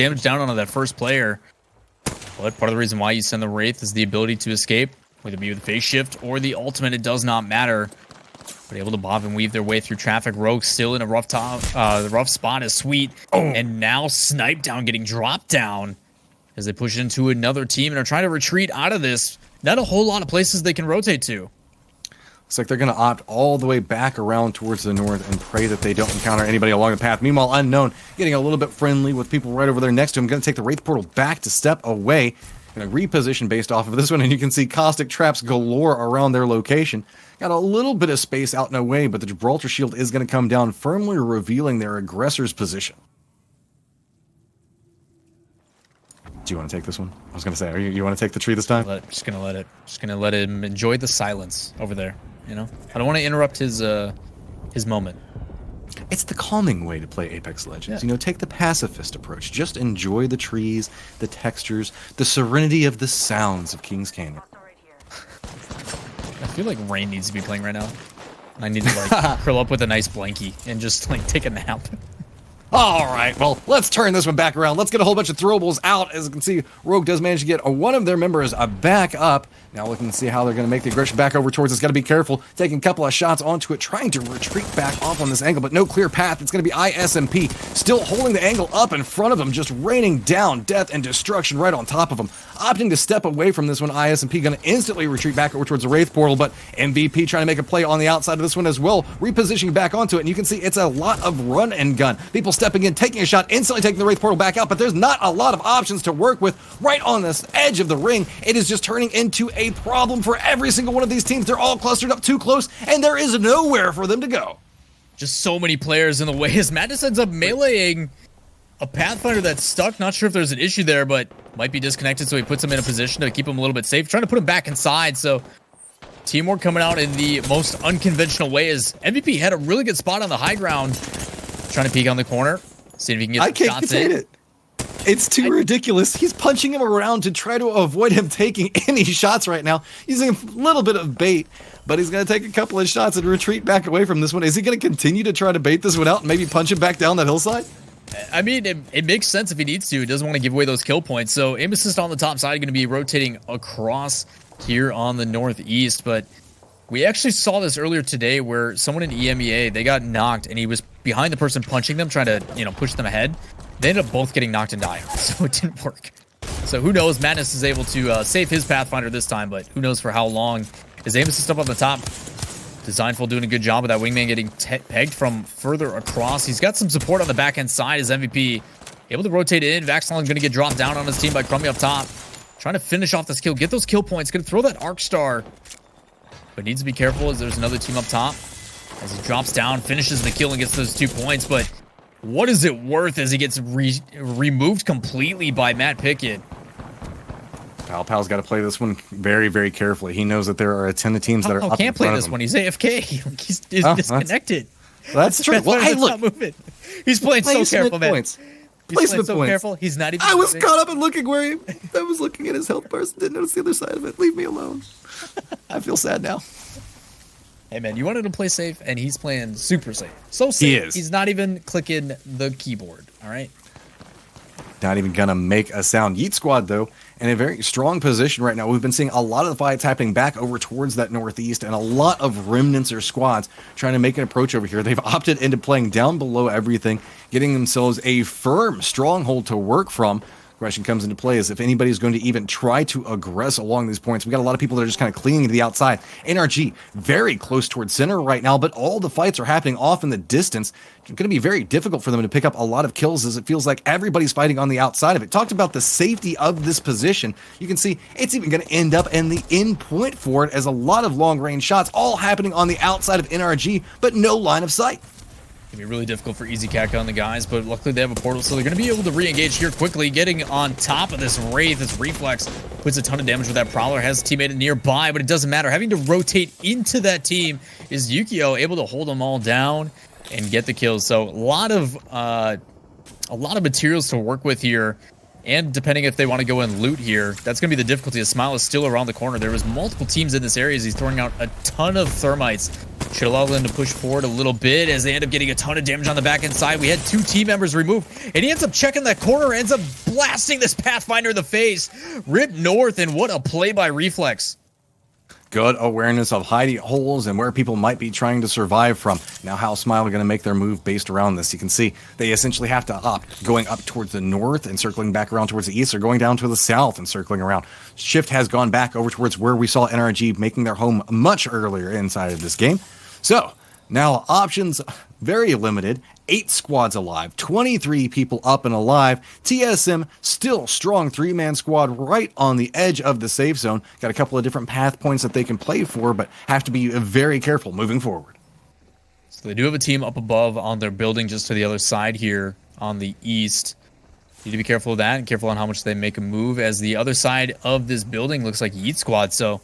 damage down onto that first player. But part of the reason why you send the Wraith is the ability to escape, whether it be with the phase shift or the ultimate, it does not matter. But able to bob and weave their way through traffic. Rogue still in a rough the rough spot is Sweet. Oh. And now Snipe Down getting dropped down as they push into another team and are trying to retreat out of this. Not a whole lot of places they can rotate to. Looks like they're going to opt all the way back around towards the north and pray that they don't encounter anybody along the path. Meanwhile, Unknown getting a little bit friendly with people right over there next to him. Going to take the Wraith Portal back to step away. Going to reposition based off of this one, and you can see caustic traps galore around their location. Got a little bit of space out and away, but the Gibraltar Shield is going to come down, firmly revealing their aggressor's position. Do you want to take this one? I was going to say, you want to take the tree this time? Just going to let him enjoy the silence over there. You know, I don't want to interrupt his moment. It's the calming way to play Apex Legends. Yeah. You know, take the pacifist approach. Just enjoy the trees, the textures, the serenity of the sounds of King's Canyon. I feel like Rain needs to be playing right now. I need to like curl up with a nice blankie and just like take a nap. All right, well, let's turn this one back around. Let's get a whole bunch of throwables out. As you can see, Rogue does manage to get one of their members back up. Now looking to see how they're going to make the aggression back over towards us. Got to be careful. Taking a couple of shots onto it, trying to retreat back off on this angle, but no clear path. It's going to be ISMP still holding the angle up in front of them, just raining down death and destruction right on top of them. Opting to step away from this one, ISMP going to instantly retreat back over towards the Wraith Portal, but MVP trying to make a play on the outside of this one as well, repositioning back onto it, and you can see it's a lot of run and gun. People stepping in, taking a shot, instantly taking the Wraith Portal back out, but there's not a lot of options to work with right on this edge of the ring. It is just turning into a problem for every single one of these teams. They're all clustered up too close, and there is nowhere for them to go. Just so many players in the way as Madness ends up meleeing a Pathfinder that's stuck. Not sure if there's an issue there, but might be disconnected, so he puts him in a position to keep him a little bit safe. Trying to put him back inside, so teamwork coming out in the most unconventional way as MVP had a really good spot on the high ground. Trying to peek on the corner, see if he can get some shots in. It. It's too ridiculous. He's punching him around to try to avoid him taking any shots right now. Using a little bit of bait, but he's going to take a couple of shots and retreat back away from this one. Is he going to continue to try to bait this one out and maybe punch him back down that hillside? I mean, it makes sense if he needs to. He doesn't want to give away those kill points. So aim assist on the top side going to be rotating across here on the northeast. But we actually saw this earlier today where someone in EMEA, they got knocked and he was behind the person punching them, trying to, you know, push them ahead. They ended up both getting knocked and dying, so it didn't work. So who knows? Madness is able to save his Pathfinder this time, but who knows for how long. His aim assist up on the top. Designful doing a good job of that wingman getting pegged from further across. He's got some support on the back end side as MVP. Able to rotate in. Vaxalon's going to get dropped down on his team by Crummy up top. Trying to finish off this kill. Get those kill points. Going to throw that Arc Star. But needs to be careful as there's another team up top. As he drops down, finishes the kill and gets those 2 points. But what is it worth as he gets removed completely by Matt Pickett? Pal's got to play this one very, very carefully. He knows that there are a ton of teams that are up can't play this one. He's AFK. He's disconnected. That's true. Well, hey, look. Not moving. He's playing so careful, man. Points. He's playing so careful. He's not even I was caught up in looking where I was looking at his health bars. Didn't notice the other side of it. Leave me alone. I feel sad now. Hey, man, you wanted to play safe, and he's playing super safe. So safe. He is. He's not even clicking the keyboard, all right? Not even going to make a sound. Yeet Squad, though, in a very strong position right now. We've been seeing a lot of the fights happening back over towards that northeast, and a lot of remnants or squads trying to make an approach over here. They've opted into playing down below everything, getting themselves a firm stronghold to work from. Question comes into play is if anybody's going to even try to aggress along these points. We got a lot of people that are just kind of clinging to the outside. NRG very close towards center right now, but all the fights are happening off in the distance. It's going to be very difficult for them to pick up a lot of kills as it feels like everybody's fighting on the outside of it. Talked about the safety of this position. You can see it's even going to end up in the end point for it as a lot of long range shots all happening on the outside of NRG, but no line of sight. It's going to be really difficult for Easy Caca on the guys, but luckily they have a portal, so they're going to be able to re-engage here quickly, getting on top of this Wraith. This Reflex puts a ton of damage with that Prowler, has a teammate nearby, but it doesn't matter. Having to rotate into that team is Yukio able to hold them all down and get the kills. So a lot of materials to work with here And depending if they want to go and loot here, that's going to be the difficulty. Smile is still around the corner. There was multiple teams in this area as he's throwing out a ton of thermites. Should allow them to push forward a little bit as they end up getting a ton of damage on the back end side. We had 2 team members removed, and he ends up checking that corner, ends up blasting this Pathfinder in the face. Rip north, and what a play by Reflex. Good awareness of hiding holes and where people might be trying to survive from. Now how Smile are going to make their move based around this. You can see they essentially have to opt going up towards the north and circling back around towards the east, or going down to the south and circling around. Shift has gone back over towards where we saw NRG making their home much earlier inside of this game. So now options very limited. 8 squads alive, 23 people up and alive. TSM still strong 3-man squad right on the edge of the safe zone. Got a couple of different path points that they can play for, but have to be very careful moving forward. So they do have a team up above on their building just to the other side here on the east. Need to be careful of that and careful on how much they make a move, as the other side of this building looks like Yeet Squad. So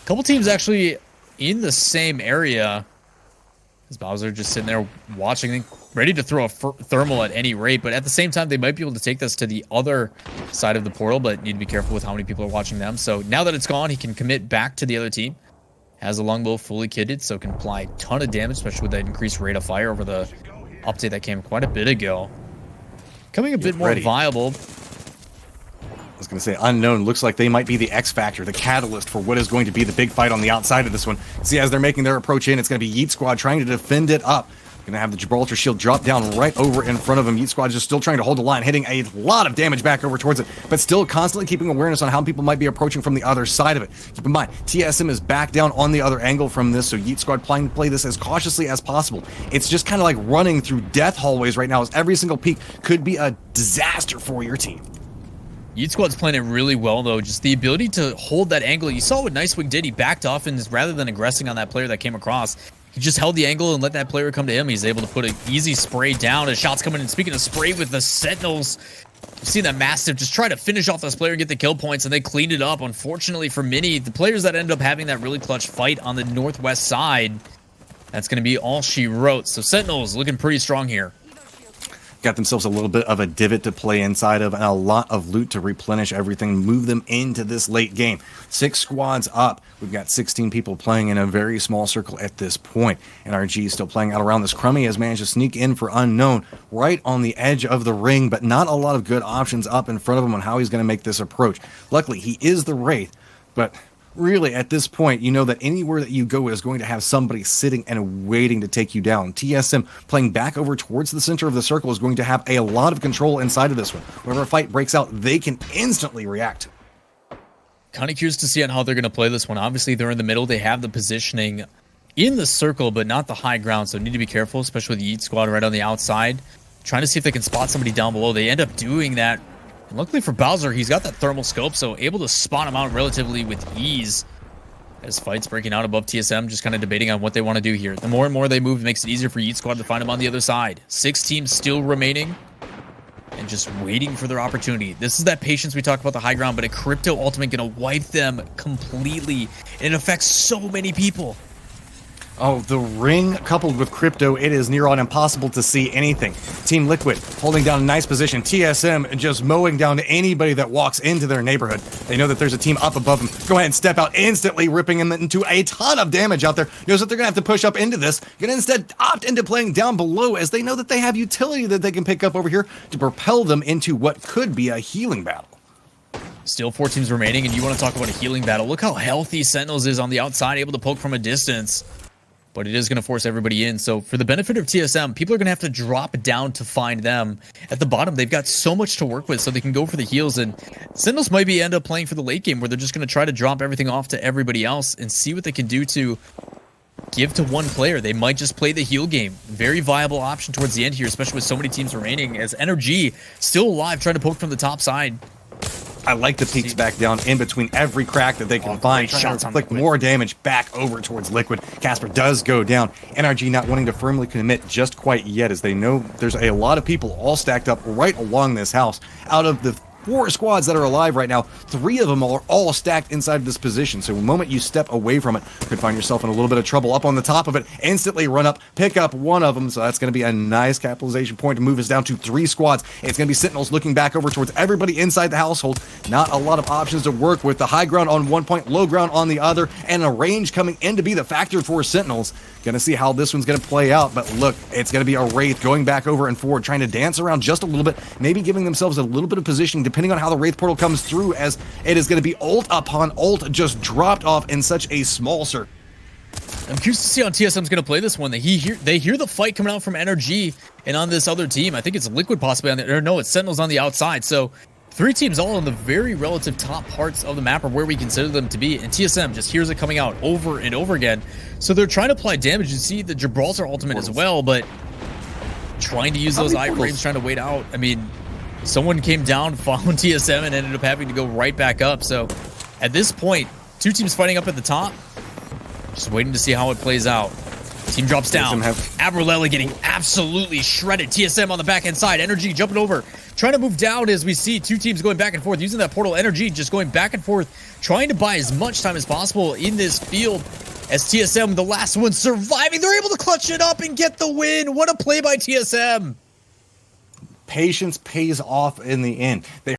a couple teams actually in the same area. As Bowser just sitting there watching, ready to throw a thermal at any rate, but at the same time, they might be able to take this to the other side of the portal, but need to be careful with how many people are watching them. So now that it's gone, he can commit back to the other team. Has a longbow fully kitted, so can apply a ton of damage, especially with that increased rate of fire over the update that came quite a bit ago. Coming a bit more viable. I was going to say, Unknown looks like they might be the X factor, the catalyst for what is going to be the big fight on the outside of this one. See, as they're making their approach in, it's going to be Yeet Squad trying to defend it up. Going to have the Gibraltar shield drop down right over in front of him. Yeet Squad just still trying to hold the line, hitting a lot of damage back over towards it, but still constantly keeping awareness on how people might be approaching from the other side of it. Keep in mind, TSM is back down on the other angle from this, so Yeet Squad planning to play this as cautiously as possible. It's just kind of like running through death hallways right now, as every single peak could be a disaster for your team. Yeet Squad's playing it really well, though. Just the ability to hold that angle. You saw what Nicewing did. He backed off, and rather than aggressing on that player that came across, he just held the angle and let that player come to him. He's able to put an easy spray down as shots coming in. Speaking of spray with the Sentinels, you've seen that Mastiff just try to finish off this player and get the kill points, and they cleaned it up. Unfortunately for Mini, the players that ended up having that really clutch fight on the northwest side, that's going to be all she wrote. So Sentinels looking pretty strong here. Got themselves a little bit of a divot to play inside of and a lot of loot to replenish everything, move them into this late game. 6 squads up. We've got 16 people playing in a very small circle at this point. NRG still playing out around this. Crummy has managed to sneak in for Unknown right on the edge of the ring, but not a lot of good options up in front of him on how he's going to make this approach. Luckily, he is the Wraith, but really, at this point, you know that anywhere that you go is going to have somebody sitting and waiting to take you down. TSM playing back over towards the center of the circle is going to have a lot of control inside of this one. Whenever a fight breaks out, they can instantly react. Kind of curious to see on how they're going to play this one. Obviously, they're in the middle. They have the positioning in the circle, but not the high ground, so need to be careful, especially with the Yeet Squad right on the outside. Trying to see if they can spot somebody down below. They end up doing that. And luckily for Bowser, he's got that thermal scope, so able to spot him out relatively with ease. As fights breaking out above TSM, just kind of debating on what they want to do here. The more and more they move, it makes it easier for Yeet Squad to find him on the other side. 6 teams still remaining and just waiting for their opportunity. This is that patience we talked about the high ground, but a Crypto Ultimate going to wipe them completely. And it affects so many people. Oh, the ring coupled with Crypto, it is near on impossible to see anything. Team Liquid holding down a nice position. TSM just mowing down anybody that walks into their neighborhood. They know that there's a team up above them. Go ahead and step out, instantly ripping them into a ton of damage out there. Knows that they're going to have to push up into this. Going to instead opt into playing down below, as they know that they have utility that they can pick up over here to propel them into what could be a healing battle. Still 4 teams remaining, and you want to talk about a healing battle. Look how healthy Sentinels is on the outside, able to poke from a distance. But it is going to force everybody in. So for the benefit of TSM, people are going to have to drop down to find them. At the bottom, they've got so much to work with, so they can go for the heals. And Sentinels might end up playing for the late game, where they're just going to try to drop everything off to everybody else and see what they can do to give to one player. They might just play the heal game. Very viable option towards the end here, especially with so many teams remaining, as NRG still alive, trying to poke from the top side. I like the peaks back down in between every crack that they can find. Trying to inflict more damage back over towards Liquid. Casper does go down. NRG not wanting to firmly commit just quite yet, as they know there's a lot of people all stacked up right along this house. Out of the 4 squads that are alive right now. 3 of them are all stacked inside of this position. So the moment you step away from it, you could find yourself in a little bit of trouble. Up on the top of it, instantly run up, pick up one of them. So that's going to be a nice capitalization point to move us down to 3 squads. It's going to be Sentinels looking back over towards everybody inside the household. Not a lot of options to work with. The high ground on one point, low ground on the other, and a range coming in to be the factor for Sentinels. Gonna see how this one's gonna play out, but look, it's gonna be a Wraith going back over and forward, trying to dance around just a little bit, maybe giving themselves a little bit of positioning depending on how the Wraith portal comes through, as it is gonna be ult upon ult just dropped off in such a small circle. I'm curious to see how TSM's going to play this one. They hear the fight coming out from NRG, and on this other team, I think it's Liquid possibly on the, or no, it's Sentinels on the outside. So 3 teams all in the very relative top parts of the map, or where we consider them to be, and TSM just hears it coming out over and over again. So they're trying to apply damage. You see the Gibraltar ultimate as well, but trying to use those iframes, trying to wait out. I mean, someone came down, found TSM, and ended up having to go right back up. So at this point, 2 teams fighting up at the top. Just waiting to see how it plays out. Team drops down. Abrolella getting absolutely shredded. TSM on the backhand side. Energy jumping over. Trying to move down as we see 2 teams going back and forth. Using that portal. Energy just going back and forth. Trying to buy as much time as possible in this field. As TSM, the last one surviving. They're able to clutch it up and get the win. What a play by TSM. Patience pays off in the end. They